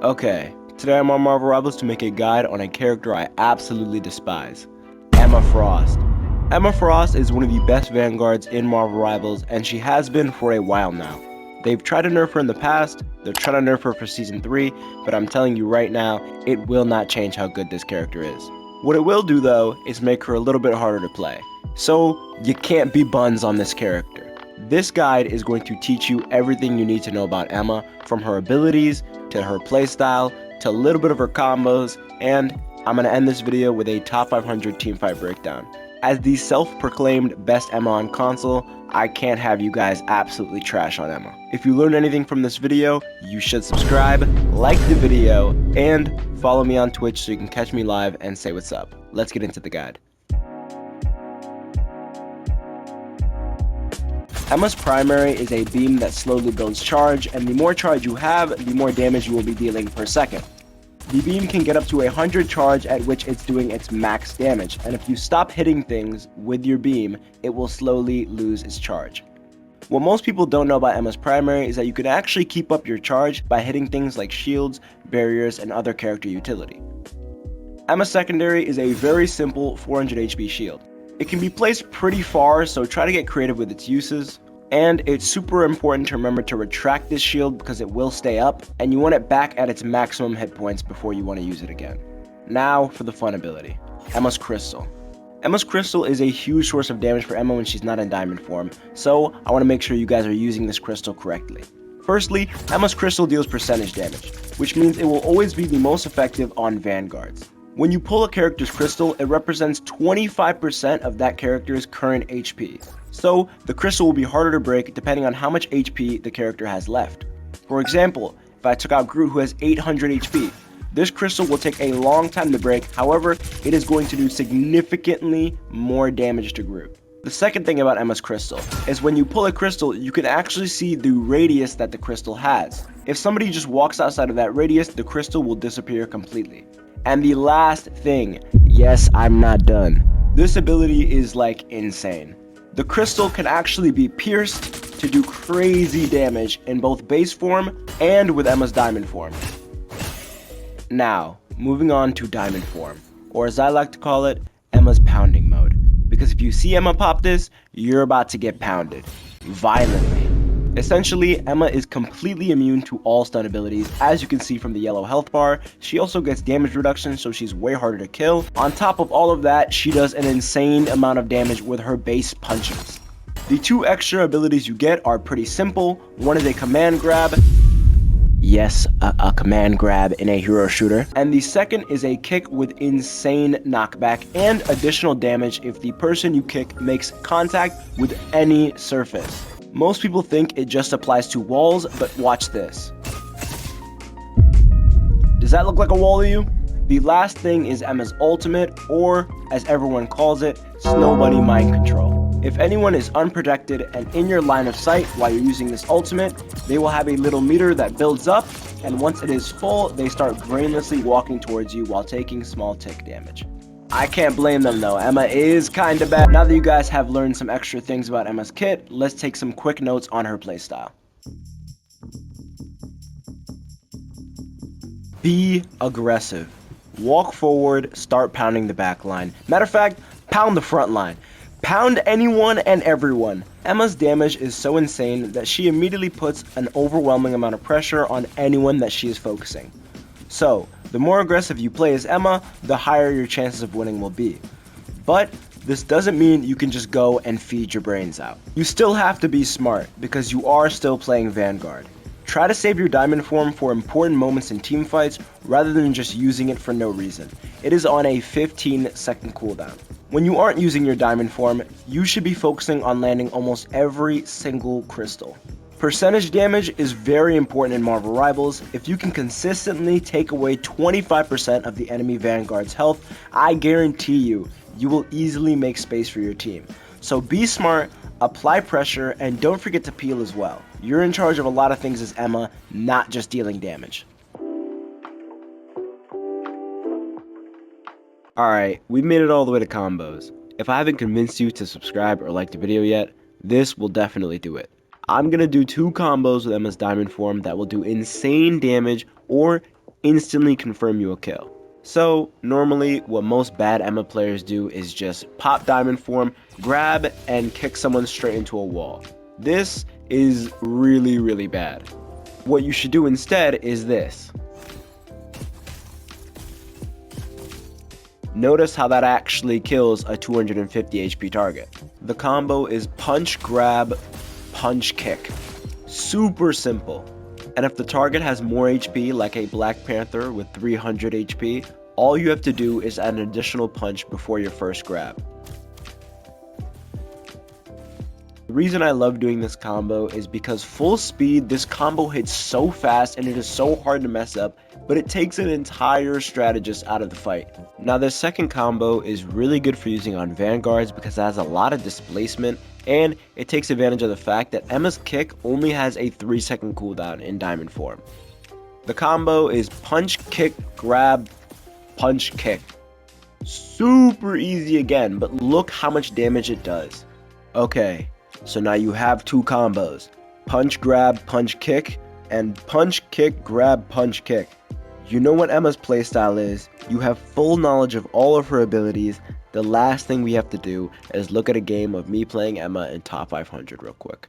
Okay, today I'm on Marvel Rivals to make a guide on a character I absolutely despise, Emma Frost. Emma Frost is one of the best vanguards in Marvel Rivals, and she has been for a while now. They've tried to nerf her in the past, they're trying to nerf her for Season 3, but I'm telling you right now, it will not change how good this character is. What it will do though, is make her a little bit harder to play. So, you can't be buns on this character. This guide is going to teach you everything you need to know about Emma, from her abilities, to her playstyle, to a little bit of her combos, and I'm going to end this video with a top 500 teamfight breakdown. As the self-proclaimed best Emma on console, I can't have you guys absolutely trash on Emma. If you learned anything from this video, you should subscribe, like the video, and follow me on Twitch so you can catch me live and say what's up. Let's get into the guide. Emma's primary is a beam that slowly builds charge, and the more charge you have, the more damage you will be dealing per second. The beam can get up to 100 charge, at which it's doing its max damage, and if you stop hitting things with your beam, it will slowly lose its charge. What most people don't know about Emma's primary is that you can actually keep up your charge by hitting things like shields, barriers, and other character utility. Emma's secondary is a very simple 400 HP shield. It can be placed pretty far, so try to get creative with its uses. And it's super important to remember to retract this shield because it will stay up, and you want it back at its maximum hit points before you want to use it again. Now for the fun ability, Emma's Crystal. Emma's Crystal is a huge source of damage for Emma when she's not in diamond form, so I want to make sure you guys are using this crystal correctly. Firstly, Emma's Crystal deals percentage damage, which means it will always be the most effective on vanguards. When you pull a character's crystal, it represents 25% of that character's current HP. So, the crystal will be harder to break depending on how much HP the character has left. For example, if I took out Groot who has 800 HP, this crystal will take a long time to break, however, it is going to do significantly more damage to Groot. The second thing about Emma's Crystal is when you pull a crystal, you can actually see the radius that the crystal has. If somebody just walks outside of that radius, the crystal will disappear completely. And the last thing, yes, I'm not done. This ability is like insane. The crystal can actually be pierced to do crazy damage in both base form and with Emma's diamond form. Now, moving on to diamond form, or as I like to call it, Emma's pounding mode. Because if you see Emma pop this, you're about to get pounded. Violently. Essentially, Emma is completely immune to all stun abilities, as you can see from the yellow health bar. She also gets damage reduction, so she's way harder to kill. On top of all of that, she does an insane amount of damage with her base punches. The two extra abilities you get are pretty simple. One is a command grab. Yes, a command grab in a hero shooter. And the second is a kick with insane knockback and additional damage if the person you kick makes contact with any surface. Most people think it just applies to walls, but watch this. Does that look like a wall to you? The last thing is Emma's ultimate, or as everyone calls it, Snow Bunny Mind Control. If anyone is unprotected and in your line of sight while you're using this ultimate, they will have a little meter that builds up, and once it is full, they start brainlessly walking towards you while taking small tick damage. I can't blame them though, Emma is kinda bad. Now that you guys have learned some extra things about Emma's kit, let's take some quick notes on her playstyle. Be aggressive. Walk forward, start pounding the back line. Matter of fact, pound the front line. Pound anyone and everyone. Emma's damage is so insane that she immediately puts an overwhelming amount of pressure on anyone that she is focusing. So, the more aggressive you play as Emma, the higher your chances of winning will be. But this doesn't mean you can just go and feed your brains out. You still have to be smart, because you are still playing Vanguard. Try to save your diamond form for important moments in teamfights rather than just using it for no reason. It is on a 15-second cooldown. When you aren't using your diamond form, you should be focusing on landing almost every single crystal. Percentage damage is very important in Marvel Rivals. If you can consistently take away 25% of the enemy Vanguard's health, I guarantee you, you will easily make space for your team. So be smart, apply pressure, and don't forget to peel as well. You're in charge of a lot of things as Emma, not just dealing damage. Alright, we've made it all the way to combos. If I haven't convinced you to subscribe or like the video yet, this will definitely do it. I'm going to do 2 combos with Emma's diamond form that will do insane damage or instantly confirm you a kill. So normally what most bad Emma players do is just pop diamond form, grab, and kick someone straight into a wall. This is really bad. What you should do instead is this. Notice how that actually kills a 250 HP target. The combo is punch, grab, punch, kick. Super simple. And if the target has more HP, like a Black Panther with 300 HP, all you have to do is add an additional punch before your first grab. The reason I love doing this combo is because full speed, this combo hits so fast and it is so hard to mess up, but it takes an entire strategist out of the fight. Now this second combo is really good for using on Vanguards because it has a lot of displacement, and it takes advantage of the fact that Emma's kick only has a 3-second cooldown in diamond form. The combo is punch, kick, grab, punch, kick. Super easy again, but look how much damage it does. Okay, so now you have two combos. Punch, grab, punch, kick, and punch, kick, grab, punch, kick. You know what Emma's playstyle is, you have full knowledge of all of her abilities. The last thing we have to do is look at a game of me playing Emma in top 500 real quick.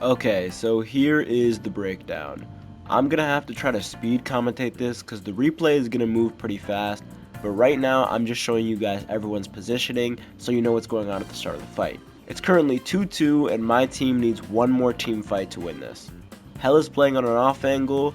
Okay, so here is the breakdown. I'm gonna have to try to speed commentate this because the replay is gonna move pretty fast, but right now I'm just showing you guys everyone's positioning so you know what's going on at the start of the fight. It's currently 2-2 and my team needs one more team fight to win this. Hela's playing on an off angle,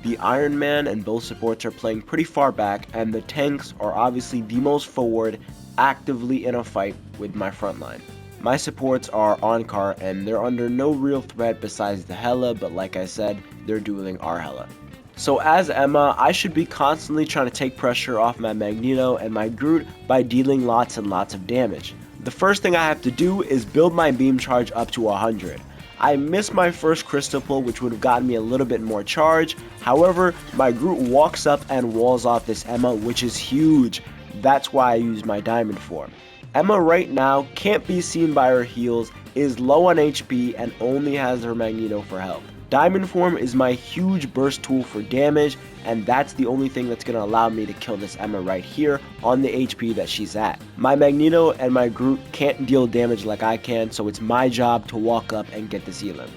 the Iron Man and both supports are playing pretty far back, and the tanks are obviously the most forward, actively in a fight with my front line. My supports are on cart and they're under no real threat besides the Hela, but like I said, they're dueling our Hela. So as Emma, I should be constantly trying to take pressure off my Magneto and my Groot by dealing lots and lots of damage. The first thing I have to do is build my beam charge up to 100. I missed my first crystal pull, which would have gotten me a little bit more charge. However, my Groot walks up and walls off this Emma, which is huge. That's why I use my diamond form. Emma right now can't be seen by her heals, is low on HP, and only has her Magneto for help. Diamond form is my huge burst tool for damage, and that's the only thing that's going to allow me to kill this Emma right here on the HP that she's at. My Magneto and my Groot can't deal damage like I can, so it's my job to walk up and get this Elim.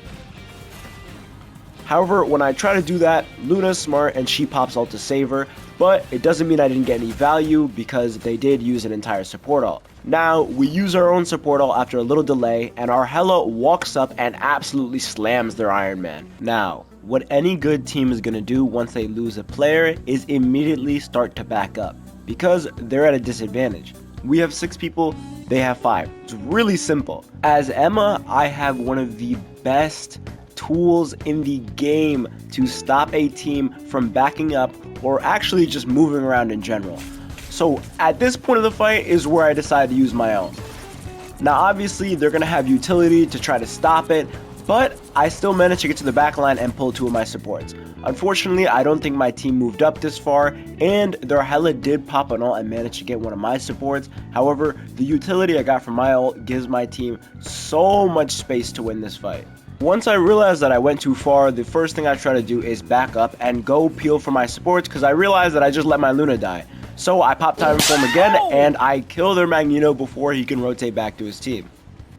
However, when I try to do that, Luna's smart and she pops ult to save her, but it doesn't mean I didn't get any value because they did use an entire support ult. Now, we use our own support ult after a little delay, and our Hela walks up and absolutely slams their Iron Man. Now, what any good team is going to do once they lose a player is immediately start to back up, because they're at a disadvantage. We have 6 people, they have 5. It's really simple. As Emma, I have one of the best tools in the game to stop a team from backing up or actually just moving around in general. So at this point of the fight is where I decided to use my own. Now obviously they're going to have utility to try to stop it, but I still managed to get to the back line and pull 2 of my supports. Unfortunately, I don't think my team moved up this far, and their Hela did pop an ult and managed to get one of my supports. However, the utility I got from my ult gives my team so much space to win this fight. Once I realized that I went too far, the first thing I try to do is back up and go peel for my supports because I realized that I just let my Luna die. So I pop Diamond Form again and I kill their Magneto before he can rotate back to his team.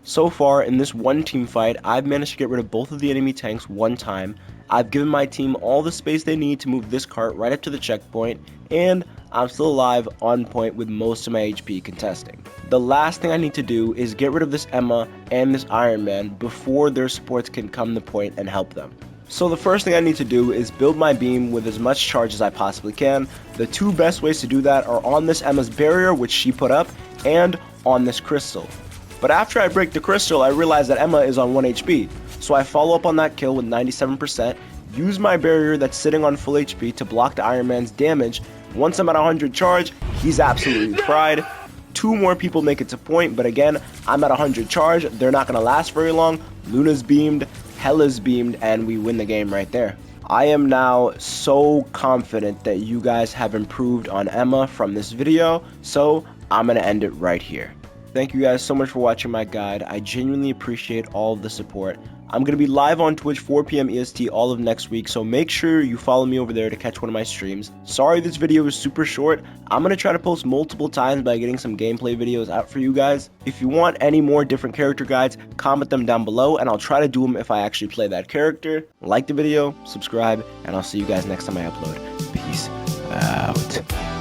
So far in this one team fight, I've managed to get rid of both of the enemy tanks one time. I've given my team all the space they need to move this cart right up to the checkpoint, and I'm still alive on point with most of my HP contesting. The last thing I need to do is get rid of this Emma and this Iron Man before their supports can come to point and help them. So the first thing I need to do is build my beam with as much charge as I possibly can. The 2 best ways to do that are on this Emma's barrier, which she put up, and on this crystal. But after I break the crystal, I realize that Emma is on 1 HP. So I follow up on that kill with 97%, use my barrier that's sitting on full HP to block the Iron Man's damage. Once I'm at 100 charge, he's absolutely fried. 2 more people make it to point, but again, I'm at 100 charge. They're not going to last very long. Luna's beamed, Hela's beamed, and we win the game right there. I am now so confident that you guys have improved on Emma from this video, so I'm going to end it right here. Thank you guys so much for watching my guide. I genuinely appreciate all of the support. I'm going to be live on Twitch 4 p.m. EST all of next week, so make sure you follow me over there to catch one of my streams. Sorry this video is super short. I'm going to try to post multiple times by getting some gameplay videos out for you guys. If you want any more different character guides, comment them down below, and I'll try to do them if I actually play that character. Like the video, subscribe, and I'll see you guys next time I upload. Peace out.